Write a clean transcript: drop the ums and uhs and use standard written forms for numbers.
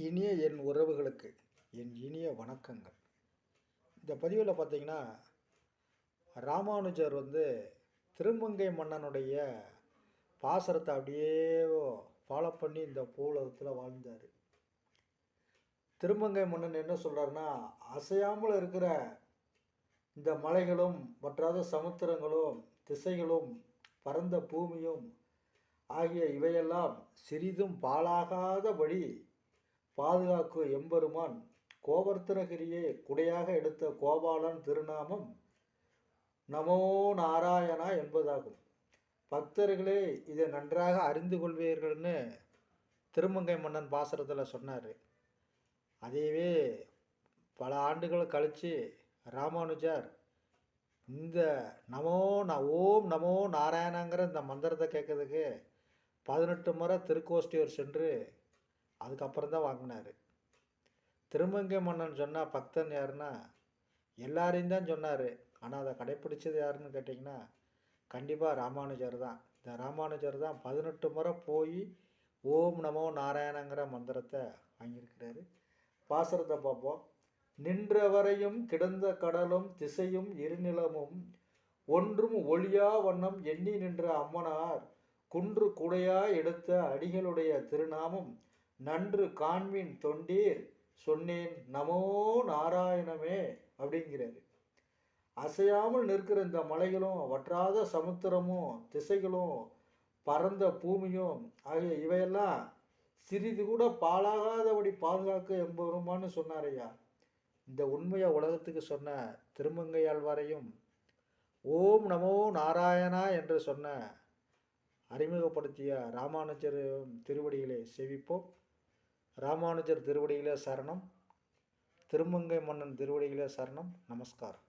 இனிய என் உறவுகளுக்கு என் இனிய வணக்கங்கள். இந்த பதிவில் பார்த்தீங்கன்னா, ராமானுஜர் திருமங்கை மன்னனுடைய பாசரத்தை அப்படியே ஃபாலோ பண்ணி இந்த பூலகத்தில் வாழ்ந்தார். திருமங்கை மன்னன் என்ன சொல்கிறாருன்னா, அசையாமல் இருக்கிற இந்த மலைகளும் வற்றாத சமுத்திரங்களும் திசைகளும் பரந்த பூமியும் ஆகிய இவையெல்லாம் சிறிதும் பாழாகாதபடி பாதுகாக்கு எம்பெருமான் கோவர்த்தனகிரியை குடையாக எடுத்த கோபாலன் திருநாமம் நமோ நாராயணா என்பதாகும். பக்தர்களே இதை நன்றாக அறிந்து கொள்வீர்கள்னு திருமங்கை மன்னன் பாசுரத்தில் சொன்னார். அதையவே பல ஆண்டுகள் கழித்து ராமானுஜர் இந்த ஓம் நமோ நாராயணங்கிற இந்த மந்திரத்தை கேட்கறதுக்கு 18 முறை திருக்கோஷ்டியூர் சென்று அதுக்கப்புறம் தான் வாங்கினார். திருமங்கை மன்னன் சொன்ன பக்தன் யாருன்னா எல்லாரையும் தான் சொன்னார். ஆனால் அதை கடைப்பிடிச்சது யாருன்னு கேட்டிங்கன்னா கண்டிப்பாக ராமானுஜர் தான். இந்த ராமானுஜர் தான் 18 முறை போய் ஓம் நமோ நாராயணங்கிற மந்திரத்தை வாங்கியிருக்கிறாரு. பாசுரத்தை பார்ப்போம். நின்றவரையும் கிடந்த கடலும் திசையும் இருநிலமும் ஒன்றும் ஒளியா வண்ணம் எண்ணி நின்ற அம்மனார் குன்று குடையா எடுத்த அடிகளுடைய திருநாமம் நன்று காண்மின் தொண்டீர் சொன்னேன் நமோ நாராயணமே அப்படிங்கிறாரு. அசையாமல் நிற்கிற இந்த மலைகளும் வற்றாத சமுத்திரமும் திசைகளும் பரந்த பூமியும் ஆகிய இவையெல்லாம் சிறிது கூட பாழாகாதபடி பாதுகாக்க எம்பெருமான்னு சொன்னார் ஐயா. இந்த உண்மையை உலகத்துக்கு சொன்ன திருமங்கையாழ்வாரையும் ஓம் நமோ நாராயணா என்று சொன்ன அறிமுகப்படுத்திய ராமானுஜர் திருவடிகளை சேவிப்போம். ராமானுஜர் திருவடிகளே சரணம். திருமங்கை மன்னன் திருவடிகளே சரணம். நமஸ்காரம்.